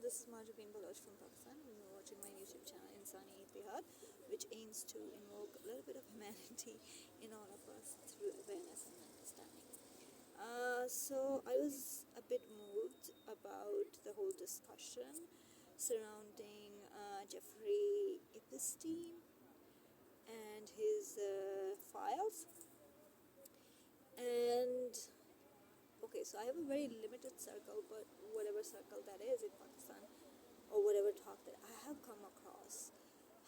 this is Marjabeen Baloch from Pakistan, and you're watching my YouTube channel Insani Itihad, which aims to invoke a little bit of humanity in all of us through awareness and understanding. So I was a bit moved about the whole discussion surrounding Jeffrey Epstein and his files. And okay, so I have a very limited circle, but whatever circle that is in Pakistan, or whatever talk that I have come across,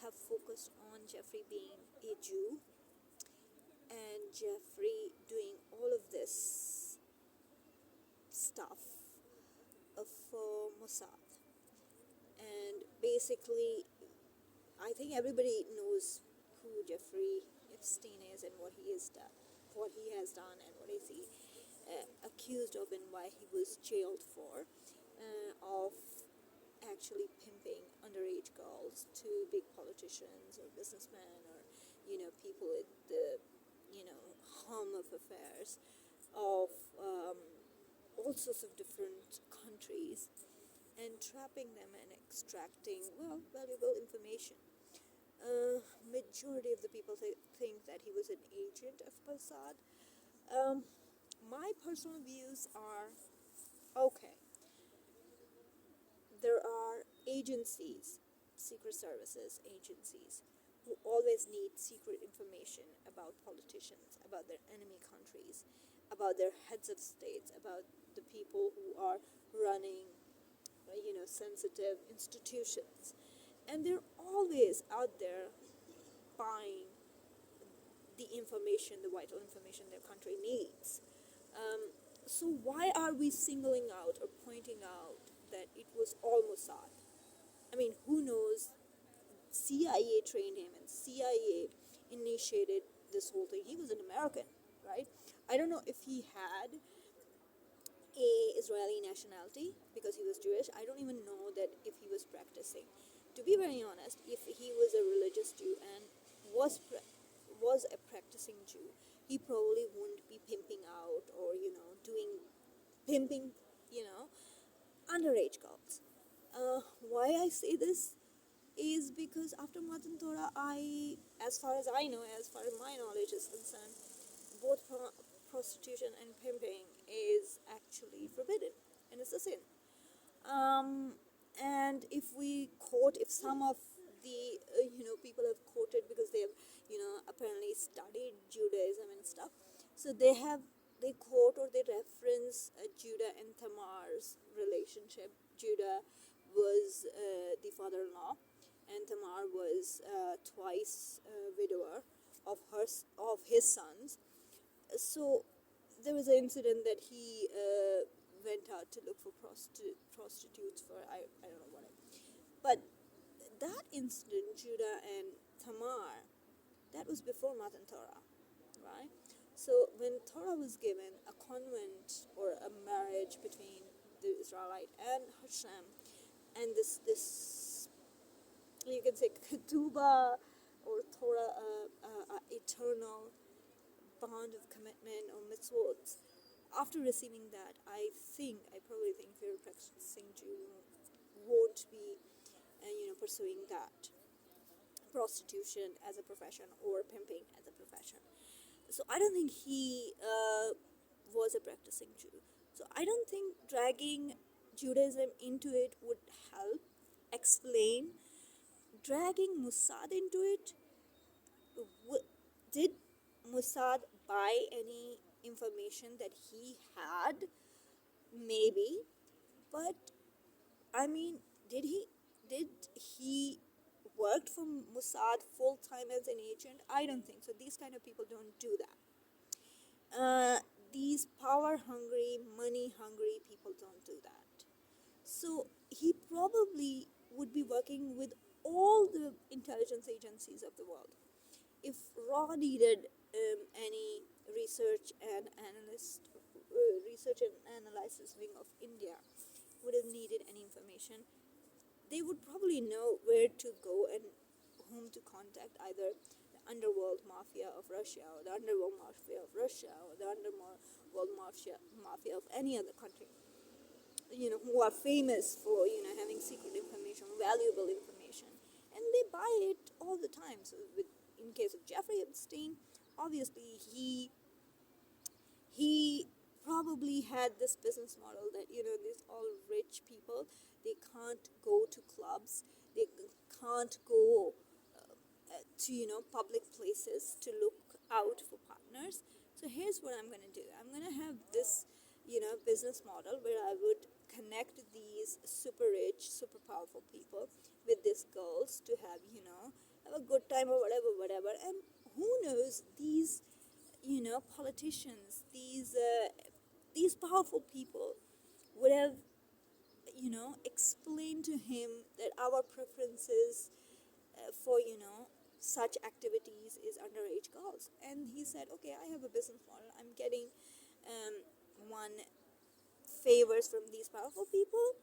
have focused on Jeffrey being a Jew and Jeffrey doing all of this stuff for Mossad. And basically, I think everybody knows who Jeffrey Epstein is and what he has done, and what is he accused of, and why he was jailed for, of actually pimping underage girls to big politicians or businessmen, or people with the hum of affairs of all sorts of different countries, and trapping them and extracting valuable information. Majority of the people think that he was an agent of Mossad. My personal views are, okay, there are agencies, secret services agencies, who always need secret information about politicians, about their enemy countries, about their heads of states, about the people who are running sensitive institutions, and they're always out there buying the information, the vital information their country needs. So why are we singling out or pointing out that it was all Mossad? I mean, who knows? CIA trained him, and CIA initiated this whole thing. He was an American, right? I don't know if he had a Israeli nationality because he was Jewish. I don't even know that if he was practicing. To be very honest, if he was a religious Jew and was a practicing Jew, he probably wouldn't be pimping out or doing pimping, underage girls. Why I say this is because after Matan Torah, as far as I know, as far as my knowledge is concerned, both prostitution and pimping is actually forbidden, and it's a sin. And if some of the people have quoted, because they have apparently studied Judaism and stuff, so they quote or they reference Judah and Tamar's relationship. Judah was the father-in-law, and Tamar was twice widower of his sons. So there was an incident that he went out to look for prostitutes for I don't know what. But that incident, Judah and Tamar, that was before Matan Torah, right? So when Torah was given, a convent or a marriage between the Israelite and Hashem, and this you can say ketubah or Torah, eternal bond of commitment or mitzvot. After receiving that, I probably think if you're a practicing Jew, won't be pursuing that prostitution as a profession or pimping as a profession. So I don't think he was a practicing Jew. So I don't think dragging Judaism into it would help explain. Dragging Mossad into it, did Mossad buy any information that he had? Maybe, but I mean, did he worked for Mossad full time as an agent? I don't think so. These kind of people don't do that. These power hungry, money hungry people don't do that. So he probably would be working with all the intelligence agencies of the world. If Raw needed any research and analysis wing of India would have needed any information, they would probably know where to go and whom to contact, either the underworld mafia of Russia, or the underworld mafia of Russia, or the underworld mafia of any other country, who are famous for having getting secret information, valuable information, and they buy it all the time. So, in case of Jeffrey Epstein, obviously he probably had this business model that these all rich people, they can't go to clubs, they can't go to public places to look out for partners. So here's what I'm going to do. I'm going to have this business model where I would connect these super rich, super powerful people with these girls to have a good time or whatever. And who knows, these politicians, these powerful people would have explained to him that our preferences for such activities is underage girls. And he said, okay, I have a business model, I'm getting one favors from these powerful people,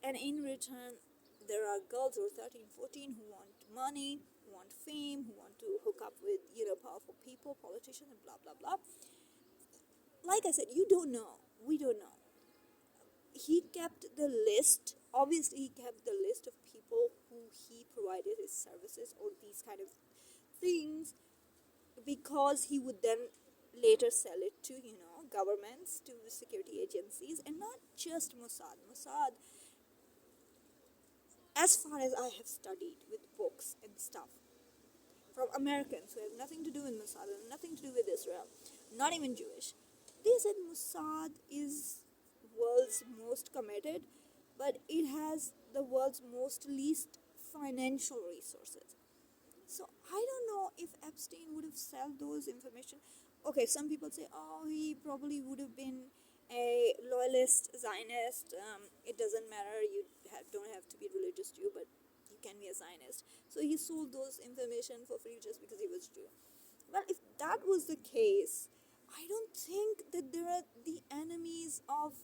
and in return there are girls who are 13, 14 who want money, who want fame, who want to hook up with powerful people, politicians, and blah blah blah. Like I said, you don't know, we don't know. He kept the list, obviously he kept the list of people who he provided his services or these kind of things, because he would then later sell it to governments, to security agencies, and not just Mossad. As far as I have studied with books and stuff from Americans who have nothing to do with Mossad and nothing to do with Israel, not even Jewish, they said Mossad is world's most committed, but it has the world's most least financial resources. So I don't know if Epstein would have sold those information. Okay, some people say, oh, he probably would have been a loyalist Zionist. It doesn't matter. You don't have to be religious Jew, but you can be a Zionist. So he sold those information for free just because he was Jew. Well, if that was the case, I don't think that there are the enemies of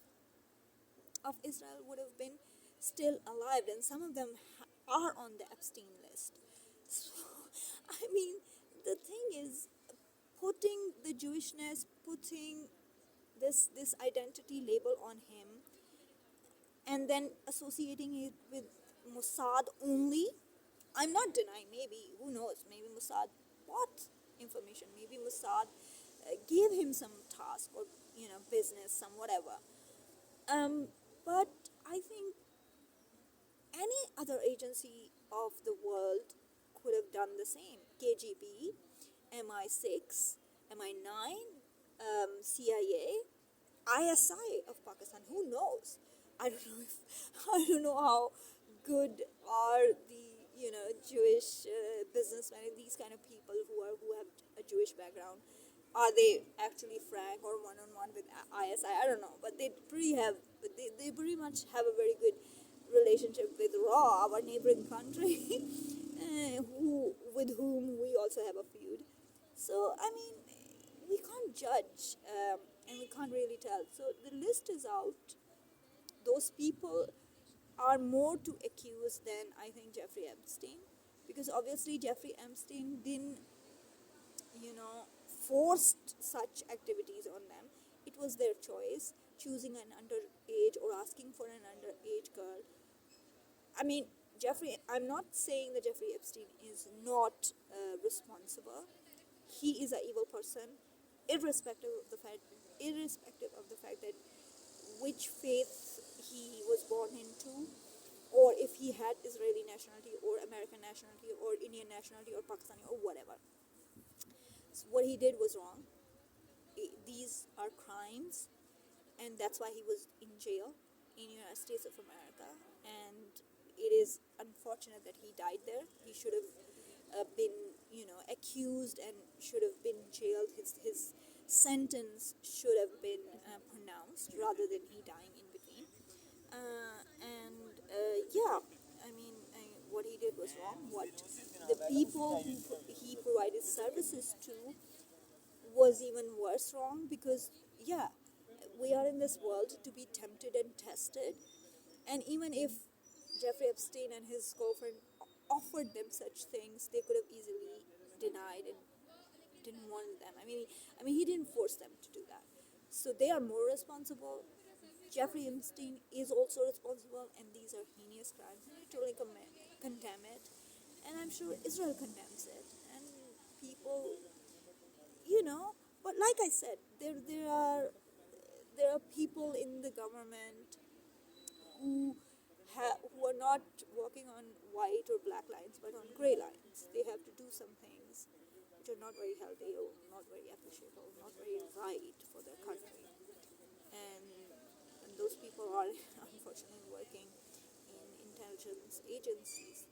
Israel would have been still alive, and some of them are on the Epstein list. So, I mean, the thing is, putting the Jewishness, putting this identity label on him, and then associating it with Mossad only. I'm not denying, maybe, who knows, maybe Mossad bought information, maybe Mossad gave him some task or business, some whatever. But I think any other agency of the world could have done the same. KGB, MI6, MI9, CIA, ISI of Pakistan. Who knows? I don't know if I don't know how good are the Jewish businessmen and these kind of people who have a Jewish background. Are they actually frank or one on one with ISI? I don't know, but they pretty much have a very good relationship with RAW, our neighboring country, with whom we also have a feud. So I mean, we can't judge, and we can't really tell. So the list is out. Those people are more to accuse than I think Jeffrey Epstein, because obviously Jeffrey Epstein didn't forced such activities on them. It was their choice, choosing an underage or asking for an underage girl. I mean, I'm not saying that Jeffrey Epstein is not responsible. He is an evil person, irrespective of the fact that which faith he was born into, or if he had Israeli nationality or American nationality or Indian nationality or Pakistani or whatever. So what he did was wrong. These are crimes, and that's why he was in jail in United States of America. And it is unfortunate that he died there. He should have been, accused and should have been jailed. His sentence should have been pronounced rather than he dying in between. Yeah, I mean, what he did was wrong. What the people who he provided services to was even worse wrong, because yeah, we are in this world to be tempted and tested, and even if Jeffrey Epstein and his girlfriend offered them such things, they could have easily denied and didn't want them. I mean, he didn't force them to do that. So they are more responsible. Jeffrey Epstein is also responsible, and these are heinous crimes. And I totally condemn it, and I'm sure Israel condemns it. And people, you know, but like I said, there are people in the government who who are not walking on white or black lines, but on gray lines. They have to do some things which are not very healthy or not very appreciable, not very right for their country. And, and those people are unfortunately working in intelligence agencies.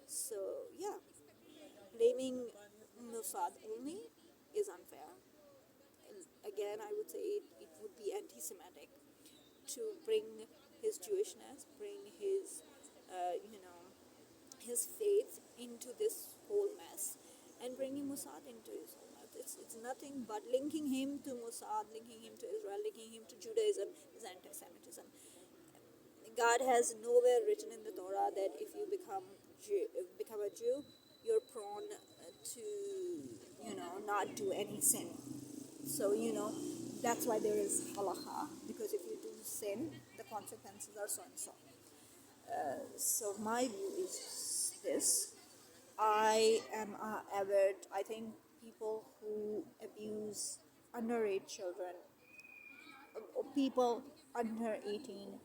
So yeah, blaming Mossad only is unfair. And again, I would say it would be anti-Semitic to bring his Jewishness, bring his, his faith into this whole mess, and bringing Mossad into his whole mess. It's nothing but linking him to Mossad, linking him to Israel, linking him to Judaism is anti-Semitism. God has nowhere written in the Torah that if you become a Jew, you're prone to, not do any sin. So, that's why there is halacha, because if you do sin, the consequences are so and so. So my view is this. I am avid, I think people who abuse underage children or people under 18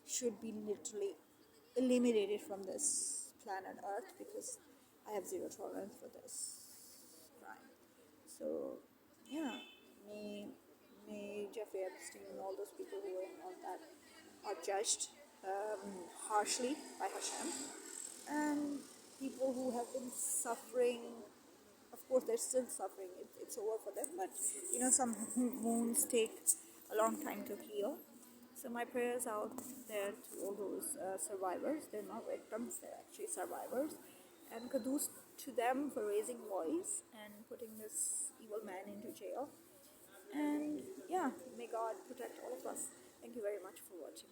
should be literally eliminated from this planet Earth, because I have zero tolerance for this crime. So, yeah, may, may Jeffrey Epstein and all those people who were on that are judged harshly by Hashem. And people who have been suffering, of course, they're still suffering. It's over for them, but some wounds take a long time to heal. So my prayers out there to all those survivors. They're not victims; they're actually survivors. And kudos to them for raising voice and putting this evil man into jail. And yeah, may God protect all of us. Thank you very much for watching.